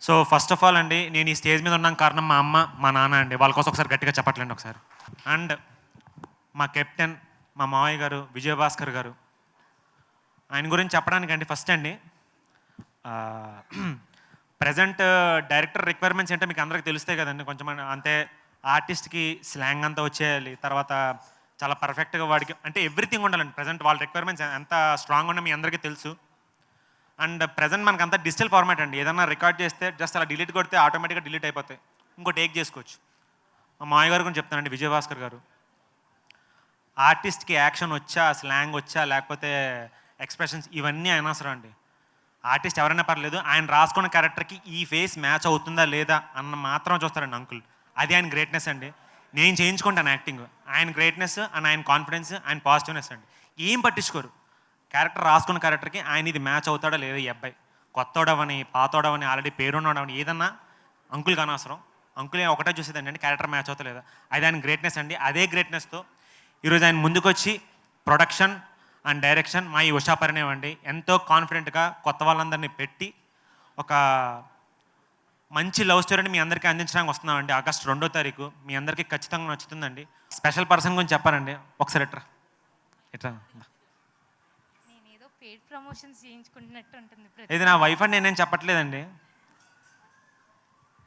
So first of all అండి, నేను ఈ స్టేజ్ మీద ఉన్నాను కారణం మా అమ్మ, మా నాన్న అండి. వాళ్ళ కోసం ఒకసారి గట్టిగా చెప్పట్లేండి ఒకసారి. అండ్ మా కెప్టెన్, మా మావయ్య గారు విజయభాస్కర్ గారు. ఆయన గురించి చెప్పడానికండి ఫస్ట్ అండి, ప్రజెంట్ డైరెక్టర్ రిక్వైర్మెంట్స్ ఏంటో మీకు అందరికీ తెలుస్తాయి కదండి. కొంచెం అంటే ఆర్టిస్ట్కి స్లాంగ్ అంతా వచ్చేయాలి, తర్వాత చాలా పర్ఫెక్ట్గా వాడికి అంటే ఎవ్రీథింగ్ ఉండాలండి. ప్రజెంట్ వాళ్ళ రిక్వైర్మెంట్స్ ఎంత స్ట్రాంగ్ ఉన్నా మీ అందరికీ తెలుసు. అండ్ ప్రజెంట్ మనకు అంతా డిజిటల్ ఫార్మాట్ అండి. ఏదన్నా రికార్డ్ చేస్తే జస్ట్ అలా డిలీట్ కొడితే ఆటోమేటిక్గా డిలీట్ అయిపోతాయి, ఇంకో టేక్ చేసుకోవచ్చు. మా మామయ్య గారు గురించి చెప్తానండి, విజయభాస్కర్ గారు. ఆర్టిస్ట్కి యాక్షన్ వచ్చా, స్లాంగ్ వచ్చా, లేకపోతే ఎక్స్ప్రెషన్స్, ఇవన్నీ అనవసరం అండి. ఆర్టిస్ట్ ఎవరైనా పర్లేదు, ఆయన రాసుకున్న క్యారెక్టర్కి ఈ ఫేస్ మ్యాచ్ అవుతుందా లేదా అన్న మాత్రం చూస్తారండి అంకుల్. అది ఆయన గ్రేట్నెస్ అండి. నేను చేయించుకుంటాను యాక్టింగ్. ఆయన గ్రేట్నెస్ అండ్ ఆయన కాన్ఫిడెన్స్, ఆయన పాజిటివ్నెస్ అండి. ఏం పట్టించుకోరు. క్యారెక్టర్ రాసుకున్న క్యారెక్టర్కి ఆయన ఇది మ్యాచ్ అవుతాడా లేదా, ఈ అబ్బాయి కొత్తోడవని పాతోడవని ఆల్రెడీ పేరున్నోడవని ఏదన్నా అంకుల్కి అనవసరం. అంకుల్ ఒకటే చూసేదండి అండి, క్యారెక్టర్ మ్యాచ్ అవుతా లేదా. అది ఆయన గ్రేట్నెస్ అండి. అదే గ్రేట్నెస్తో ఈరోజు ఆయన ముందుకొచ్చి ప్రొడక్షన్ అండ్ డైరెక్షన్ మా ఈ ఉషా పరిణయం అండి ఎంతో కాన్ఫిడెంట్గా కొత్త వాళ్ళందరినీ పెట్టి ఒక మంచి లవ్ స్టోరీని మీ అందరికీ అందించడానికి వస్తున్నామండి. ఆగస్ట్ 2వ తారీఖు మీ అందరికీ ఖచ్చితంగా నచ్చుతుందండి. స్పెషల్ పర్సన్ గురించి చెప్పారండి, ఒకసారి ఎట్రా ఎట్రా. నేనేదో పెయిడ్ ప్రమోషన్స్ చేయించుకుంటున్నట్టు ఉంటుంది. ఇది నా వైఫ్ అని నేనేం చెప్పట్లేదండి.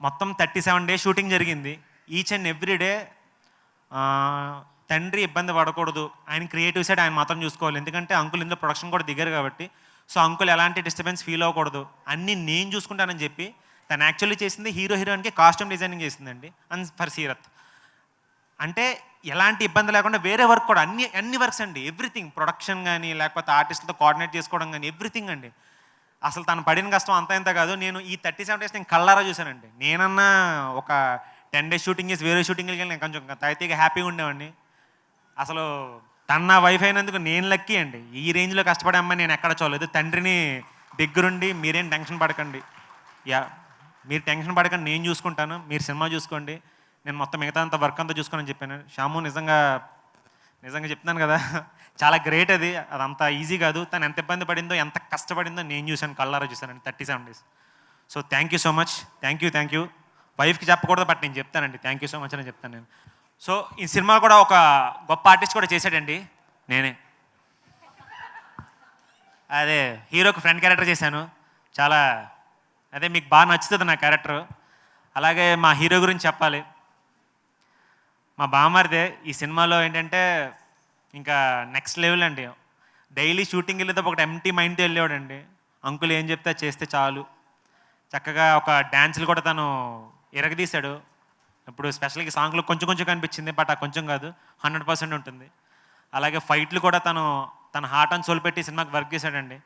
మొత్తం 37 డేస్ షూటింగ్ జరిగింది. ఈచ్ అండ్ ఎవ్రీ డే తండ్రి ఇబ్బంది పడకూడదు, ఆయన క్రియేటివ్ సైడ్ ఆయన మాత్రం చూసుకోవాలి. ఎందుకంటే అంకుల్ ఇందులో ప్రొడక్షన్ కూడా దిగారు కాబట్టి. సో అంకుల్ ఎలాంటి డిస్టర్బెన్స్ ఫీల్ అవ్వకూడదు, అన్నీ నేను చూసుకుంటానని చెప్పి తను యాక్చువల్లీ చేసింది హీరోయిన్కి కాస్ట్యూమ్ డిజైనింగ్ చేసిందండి. అండ్ ఫర్ సీరత్ అంటే ఎలాంటి ఇబ్బంది లేకుండా వేరే వర్క్ కూడా అన్ని వర్క్స్ అండి. ఎవ్రీథింగ్, ప్రొడక్షన్ కానీ లేకపోతే ఆర్టిస్ట్లతో కోఆర్డినేట్ చేసుకోవడం కానీ ఎవ్రీథింగ్ అండి. అసలు తను పడిన కష్టం అంత ఇంత కాదు. నేను ఈ 37 డేస్ నేను కళ్ళారా చూశానండి. నేనన్నా ఒక 10 డేస్ షూటింగ్ చేసి వేరే షూటింగ్కి వెళ్ళి నేను కొంచెం తైతీగా హ్యాపీగా ఉండేవాడిని. అసలు తన నా వైఫ్ అయినందుకు నేను లక్కీ అండి. ఈ రేంజ్లో కష్టపడే అమ్మాయి నేను ఎక్కడ చూడలేదు. తండ్రిని దగ్గరుండి మీరేం టెన్షన్ పడకండి, మీరు టెన్షన్ పడకండి, నేను చూసుకుంటాను, మీరు సినిమా చూసుకోండి, నేను మొత్తం మిగతా అంతా వర్క్ అంతా చూసుకోనని చెప్పాను. శ్యాము నిజంగా చెప్తున్నాను కదా, చాలా గ్రేట్. అదంతా ఈజీ కాదు. తను ఎంత ఇబ్బంది పడిందో, ఎంత కష్టపడిందో నేను చూశాను, కళ్ళారా చూశానండి 37 days. So thank you so much. Thank you. వైఫ్కి చెప్పకూడదు, బట్ నేను చెప్తానండి. థ్యాంక్ యూ సో మచ్ అని చెప్తాను నేను. సో ఈ సినిమా కూడా ఒక గొప్ప ఆర్టిస్ట్ కూడా చేశాడండి, నేనే. అదే హీరోకి ఫ్రెండ్ క్యారెక్టర్ చేశాను. చాలా మీకు బాగా నచ్చుతుంది నా క్యారెక్టర్. అలాగే మా హీరో గురించి చెప్పాలి. మా బామ్మర్దే ఈ సినిమాలో ఏంటంటే ఇంకా నెక్స్ట్ లెవెల్ అండి. డైలీ షూటింగ్ వెళ్ళేదో ఒకటి ఎంటీ మైండ్తో వెళ్ళేవాడండి. అంకుల్ ఏం చెప్తే చేస్తే చాలు. చక్కగా ఒక డ్యాన్సులు కూడా తను ఎరగదీశాడు. ఇప్పుడు స్పెషల్గా సాంగ్లో కొంచెం కనిపించింది, బట్ ఆ కొంచెం కాదు, 100% ఉంటుంది. అలాగే ఫైట్లు కూడా తన హార్ట్ అండ్ సోల్ పెట్టి సినిమాకి వర్క్ చేశాడండి.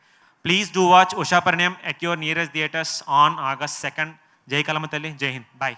Please do watch Usha Parinayam at your nearest theatres on August 2nd. జై కలమ తల్లి, జై హింద్, బాయ్.